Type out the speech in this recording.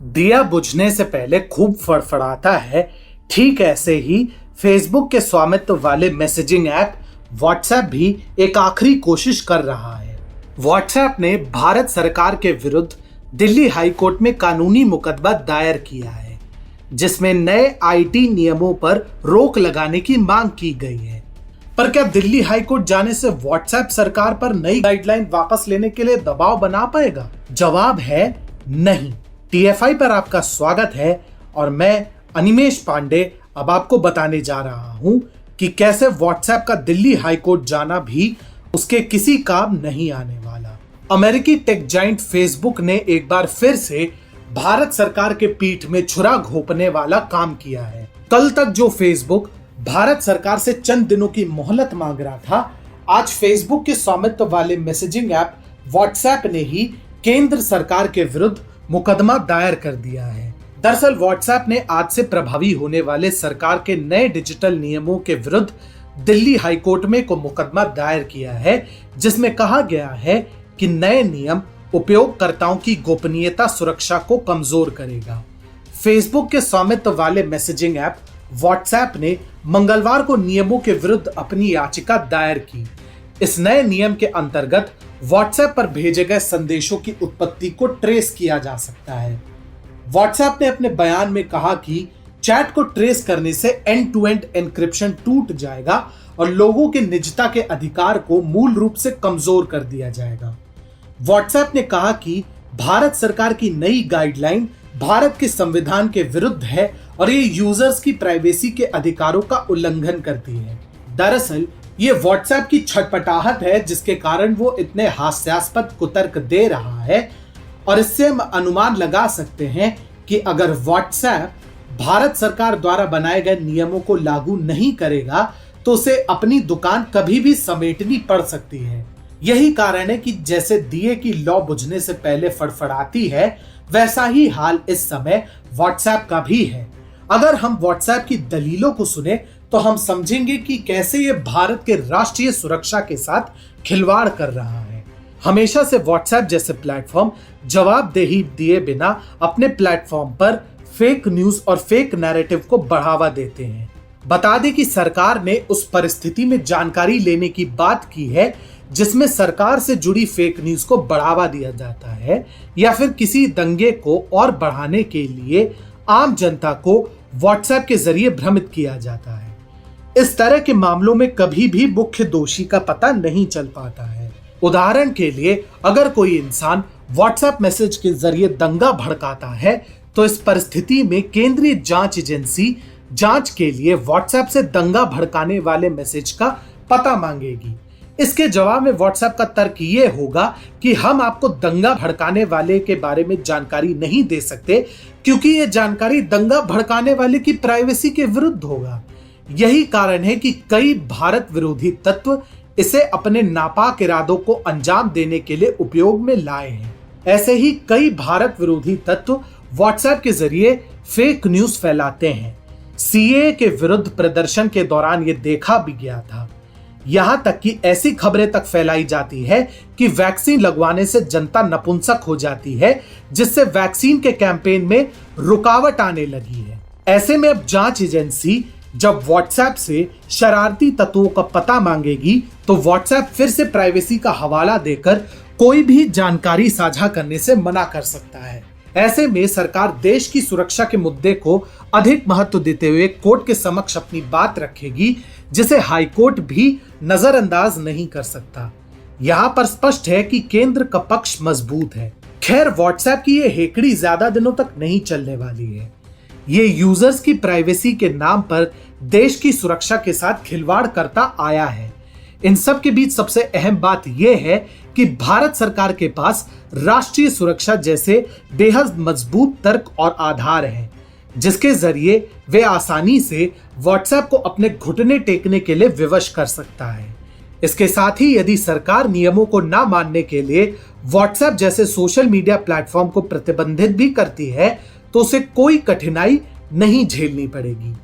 दिया बुझने से पहले खूब फड़फड़ाता है, ठीक ऐसे ही फेसबुक के स्वामित्व वाले मैसेजिंग ऐप व्हाट्सएप भी एक आखिरी कोशिश कर रहा है। व्हाट्सएप ने भारत सरकार के विरुद्ध दिल्ली हाई कोर्ट में कानूनी मुकदमा दायर किया है, जिसमें नए आईटी नियमों पर रोक लगाने की मांग की गई है। पर क्या दिल्ली हाई कोर्ट जाने से व्हाट्सएप सरकार पर नई गाइडलाइन वापस लेने के लिए दबाव बना पाएगा? जवाब है नहीं। टीएफआई पर आपका स्वागत है और मैं अनिमेश पांडे अब आपको बताने जा रहा हूं कि कैसे व्हाट्सएप का दिल्ली हाई कोर्ट जाना भी उसके किसी काम नहीं आने वाला। अमेरिकी टेक जाइंट फेसबुक ने एक बार फिर से भारत सरकार के पीठ में छुरा घोंपने वाला काम किया है। कल तक जो फेसबुक भारत सरकार से चंद दिनों की मोहलत मांग रहा था, आज फेसबुक के स्वामित्व वाले मैसेजिंग ऐप व्हाट्सएप ने ही केंद्र सरकार के विरुद्ध मुकदमा दायर कर दिया है। दरअसल व्हाट्सएप ने आज से प्रभावी होने वाले सरकार के नए डिजिटल नियमों के विरुद्ध दिल्ली हाई कोर्ट में को मुकदमा दायर किया है, जिसमें कहा गया है कि नए नियम उपयोगकर्ताओं की गोपनीयता सुरक्षा को कमजोर करेगा। फेसबुक के स्वामित्व वाले मैसेजिंग ऐप व्हाट्सएप ने मंगलवार को नियमों के विरुद्ध अपनी याचिका दायर की। इस नए नियम के अंतर्गत व्हाट्सएप पर भेजे गए संदेशों की उत्पत्ति को ट्रेस किया जा सकता है। व्हाट्सएप ने अपने बयान में कहा कि चैट को ट्रेस करने से एंड टू एंड एन्क्रिप्शन टूट जाएगा और लोगों के निजता के अधिकार को मूल रूप से कमजोर कर दिया जाएगा। व्हाट्सएप ने कहा कि भारत सरकार की नई गाइडलाइन भारत के संविधान के विरुद्ध है और ये यूजर्स की प्राइवेसी के अधिकारों का उल्लंघन करती है। दरअसल ये व्हाट्सएप की छटपटाहट है जिसके कारण वो इतने हास्यास्पद कुतर्क दे रहा है, और इससे हम अनुमान लगा सकते हैं कि अगर व्हाट्सएप भारत सरकार द्वारा बनाए गए नियमों को लागू नहीं करेगा तो उसे अपनी दुकान कभी भी समेटनी पड़ सकती है। यही कारण है कि जैसे दिए की लौ बुझने से पहले फड़फड़ाती है, वैसा ही हाल इस समय व्हाट्सएप का भी है। अगर हम व्हाट्सएप की दलीलों को सुने तो हम समझेंगे कि कैसे ये भारत के राष्ट्रीय सुरक्षा के साथ खिलवाड़ कर रहा है। हमेशा से व्हाट्सएप जैसे प्लेटफॉर्म जवाबदेही दिए बिना अपने प्लेटफॉर्म पर फेक न्यूज और फेक नैरेटिव को बढ़ावा देते हैं। बता दें कि सरकार ने उस परिस्थिति में जानकारी लेने की बात की है जिसमें सरकार से जुड़ी फेक न्यूज को बढ़ावा दिया जाता है या फिर किसी दंगे को और बढ़ाने के लिए आम जनता को व्हाट्सएप के जरिए भ्रमित किया जाता है। इस तरह के मामलों में कभी भी मुख्य दोषी का पता नहीं चल पाता है। उदाहरण के लिए, अगर कोई इंसान व्हाट्सएप मैसेज के जरिए दंगा भड़काता है तो इस परिस्थिति में केंद्रीय जांच एजेंसी जांच के लिए व्हाट्सएप से दंगा भड़काने वाले मैसेज का पता मांगेगी। इसके जवाब में व्हाट्सएप का तर्क ये होगा कि हम आपको दंगा भड़काने वाले के बारे में जानकारी नहीं दे सकते क्योंकि ये जानकारी दंगा भड़काने वाले की प्राइवेसी के विरुद्ध होगा। यही कारण है कि कई भारत विरोधी तत्व इसे अपने नापाक इरादों को अंजाम देने के लिए उपयोग में लाए हैं। ऐसे ही कई भारत विरोधी तत्व व्हाट्सएप के जरिए फेक न्यूज फैलाते हैं। सीएए के विरुद्ध प्रदर्शन के दौरान ये देखा भी गया था। यहां तक कि ऐसी खबरें तक फैलाई जाती है कि वैक्सीन लगवाने से जनता नपुंसक हो जाती है, जिससे वैक्सीन के कैंपेन में रुकावट आने लगी है। ऐसे में अब जांच एजेंसी जब व्हाट्सएप से शरारती तत्वों का पता मांगेगी तो व्हाट्सएप फिर से प्राइवेसी का हवाला देकर कोई भी जानकारी साझा करने से मना कर सकता है। ऐसे में सरकार देश की सुरक्षा के मुद्दे को अधिक महत्व देते हुए कोर्ट के समक्ष अपनी बात रखेगी, जिसे हाई कोर्ट भी नजरअंदाज नहीं कर सकता। यहाँ पर स्पष्ट है कि केंद्र का पक्ष मजबूत है। खैर, व्हाट्सएप की ये हेकड़ी ज्यादा दिनों तक नहीं चलने वाली है। ये यूजर्स की प्राइवेसी के नाम पर देश की सुरक्षा के साथ खिलवाड़ करता आया है। इन सब के बीच सबसे अहम बात यह है कि भारत सरकार के पास राष्ट्रीय सुरक्षा जैसे बेहद मजबूत तर्क और आधार हैं, जिसके जरिए वे आसानी से व्हाट्सएप को अपने घुटने टेकने के लिए विवश कर सकता है। इसके साथ ही यदि सरकार नियमों को ना मानने के लिए व्हाट्सएप जैसे सोशल मीडिया प्लेटफॉर्म को प्रतिबंधित भी करती है तो उसे कोई कठिनाई नहीं झेलनी पड़ेगी।